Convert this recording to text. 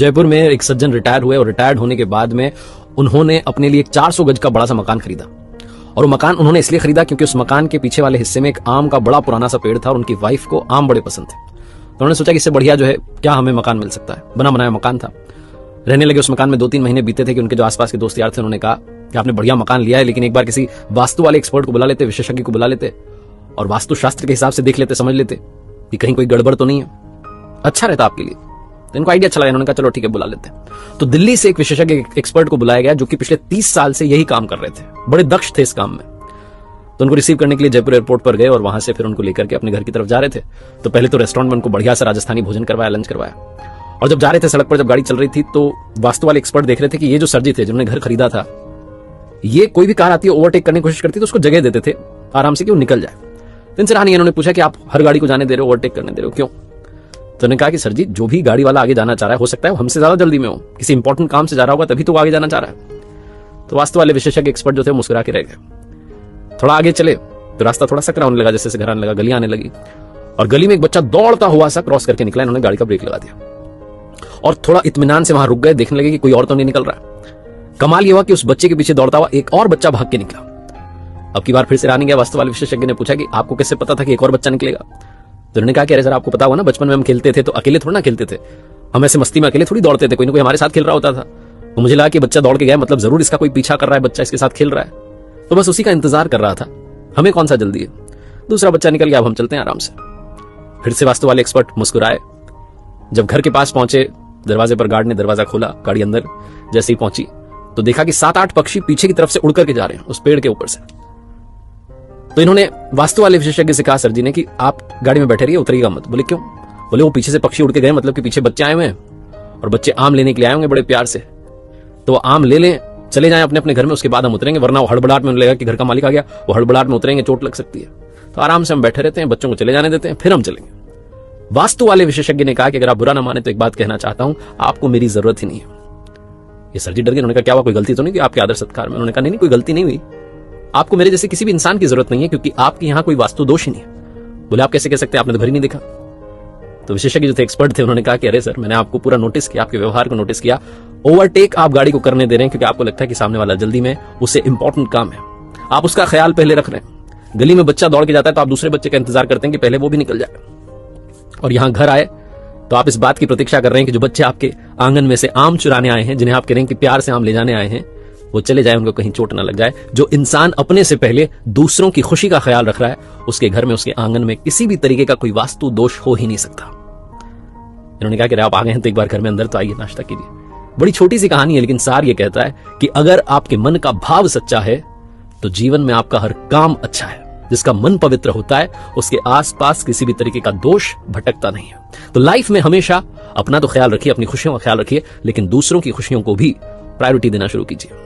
जयपुर में एक सज्जन रिटायर हुए और रिटायर्ड होने के बाद में उन्होंने अपने लिए एक 400 गज का बड़ा सा मकान खरीदा। और वो मकान उन्होंने इसलिए खरीदा क्योंकि उस मकान के पीछे वाले हिस्से में एक आम का बड़ा पुराना सा पेड़ था और उनकी वाइफ को आम बड़े पसंद थे। तो उन्होंने सोचा कि इससे बढ़िया जो है क्या हमें मकान मिल सकता है। बना बनाया मकान था। रहने लगे उस मकान में। 2-3 महीने बीते थे कि उनके जो आसपास के दोस्त यार थे उन्होंने कहा कि आपने बढ़िया मकान लिया है, लेकिन एक बार किसी वास्तु वाले एक्सपर्ट को बुला लेते, विशेषज्ञ को बुला लेते और वास्तुशास्त्र के हिसाब से देख लेते, समझ लेते कि कहीं कोई गड़बड़ तो नहीं है, अच्छा रहता आपके लिए। तो इनको आइडिया चला, इन्होंने कहा चलो ठीक है बुला लेते हैं। तो दिल्ली से एक विशेषज्ञ एक्सपर्ट को बुलाया गया जो कि पिछले 30 साल से यही काम कर रहे थे, बड़े दक्ष थे इस काम में। तो उनको रिसीव करने के लिए जयपुर एयरपोर्ट पर गए और वहां से फिर उनको लेकर के अपने घर की तरफ जा रहे थे। तो पहले तो रेस्टोरेंट में उनको बढ़िया सा राजस्थानी भोजन करवाया, लंच करवाया। और जब जा रहे थे सड़क पर, जब गाड़ी चल रही थी, तो वास्तु वाले एक्सपर्ट देख रहे थे कि ये जो सर जी थे जिन्होंने घर खरीदा था, ये कोई भी कार आती है ओवरटेक करने की कोशिश करती है तो उसको जगह देते थे आराम से कि वो निकल जाए। तो इनसे रहा नहीं, इन्होंने पूछा कि आप हर गाड़ी को जाने दे रहे हो, ओवरटेक करने दे रहे हो, क्यों? तो उन्होंने कहा कि सर जी जो भी गाड़ी वाला आगे जाना चाह रहा है, हो सकता है वो हमसे ज्यादा जल्दी में हो, किसी इंपॉर्टेंट काम से जा रहा होगा तभी तो वो आगे जाना चाह रहा है। तो वास्तु वाले विशेषज्ञ एक्सपर्ट जो थे मुस्कुरा के रह गए। थोड़ा आगे चले तो रास्ता थोड़ा सकरा होने लगा, जैसे घर आने लगा, गली आने लगी और गली में एक बच्चा दौड़ता हुआ सा क्रॉस करके निकला। इन्होंने गाड़ी का ब्रेक लगा दिया और थोड़ा इत्मीनान से वहां रुक गए, देखने लगे कि कोई और तो नहीं निकल रहा। कमाल ये हुआ कि उस बच्चे के पीछे दौड़ता हुआ एक और बच्चा भाग के निकला। अब की बार फिर से रानी गया। वास्तु वाले विशेषज्ञ ने पूछा कि आपको कैसे पता था कि एक और बच्चा निकलेगा? तो उन्होंने कहा कि अरे सर आपको पता हुआ ना, बचपन में हम खेलते थे तो अकेले थोड़ा ना खेलते थे, हम ऐसे मस्ती में अकेले थोड़ी दौड़ते थे, कोई ना कोई हमारे साथ खेल रहा होता था। तो मुझे लगा कि बच्चा दौड़ के गया, मतलब जरूर इसका कोई पीछा कर रहा है, बच्चा इसके साथ खेल रहा है, तो बस उसी का इंतजार कर रहा था, हमें कौन सा जल्दी है। दूसरा बच्चा निकल गया, अब हम चलते हैं आराम से। फिर से वास्तु वाले एक्सपर्ट मुस्कुराए। जब घर के पास पहुंचे, दरवाजे पर गार्ड ने दरवाजा खोला, गाड़ी अंदर जैसे ही पहुंची तो देखा कि 7-8 पक्षी पीछे की तरफ से उड़ करके जा रहे हैं उस पेड़ के ऊपर से। तो इन्होंने वास्तु वाले विशेषज्ञ से कहा सर जी ने कि आप गाड़ी में बैठे रहिए, उतरिएगा मत। बोले क्यों? बोले वो पीछे से पक्षी उड़ के गए, मतलब कि पीछे बच्चे आए हुए हैं और बच्चे आम लेने के लिए आए होंगे बड़े प्यार से, तो वो आम ले लें, चले जाएं अपने अपने घर में, उसके बाद हम उतरेंगे, वरना वो हड़बड़ाहट में लगेगा कि घर का मालिक आ गया, वो हड़बड़ाहट में उतरेंगे, चोट लग सकती है। तो आराम से हम बैठे रहते हैं, बच्चों को चले जाने देते हैं, फिर हम चलेंगे। वास्तु वाले विशेषज्ञ ने कहा कि अगर आप बुरा ना माने तो एक बात कहना चाहता हूं, आपको मेरी जरूरत ही नहीं है। ये सर जी डर गए। उन्होंने कहा क्या हुआ, कोई गलती तो नहीं की आपके आदर सत्कार में? उन्होंने कहा नहीं कोई गलती नहीं हुई, आपको मेरे जैसे किसी भी इंसान की जरूरत नहीं है क्योंकि आपके यहां कोई वास्तु दोष ही नहीं है। बोले आप कैसे कह सकते हैं, आपने तो घर ही नहीं देखा। तो विशेषज्ञ जो थे, एक्सपर्ट थे, उन्होंने कहा कि अरे सर मैंने आपको पूरा नोटिस किया, आपके व्यवहार को नोटिस किया, ओवरटेक आप गाड़ी को करने दे रहे हैं क्योंकि आपको लगता है कि सामने वाला जल्दी में, उससे इंपॉर्टेंट काम है, आप उसका ख्याल पहले रख रहे हैं। गली में बच्चा दौड़ के जाता है तो आप दूसरे बच्चे का इंतजार करते हैं कि पहले वो भी निकल जाए, और यहां घर आए तो आप इस बात की प्रतीक्षा कर रहे हैं कि जो बच्चे आपके आंगन में से आम चुराने आए हैं, जिन्हें आप कह रहे हैं कि प्यार से आम ले जाने आए हैं, वो चले जाए, उनको कहीं चोट ना लग जाए। जो इंसान अपने से पहले दूसरों की खुशी का ख्याल रख रहा है, उसके घर में, उसके आंगन में किसी भी तरीके का कोई वास्तु दोष हो ही नहीं सकता। इन्होंने कहा कि आप आ गए हैं तो एक बार घर में अंदर तो आइए, नाश्ता कीजिए। बड़ी छोटी सी कहानी है, लेकिन सार ये कहता है कि अगर आपके मन का भाव सच्चा है तो जीवन में आपका हर काम अच्छा है। जिसका मन पवित्र होता है उसके आसपास किसी भी तरीके का दोष भटकता नहीं है। तो लाइफ में हमेशा अपना तो ख्याल रखिए, अपनी खुशियों का ख्याल रखिए, लेकिन दूसरों की खुशियों को भी प्रायोरिटी देना शुरू कीजिए।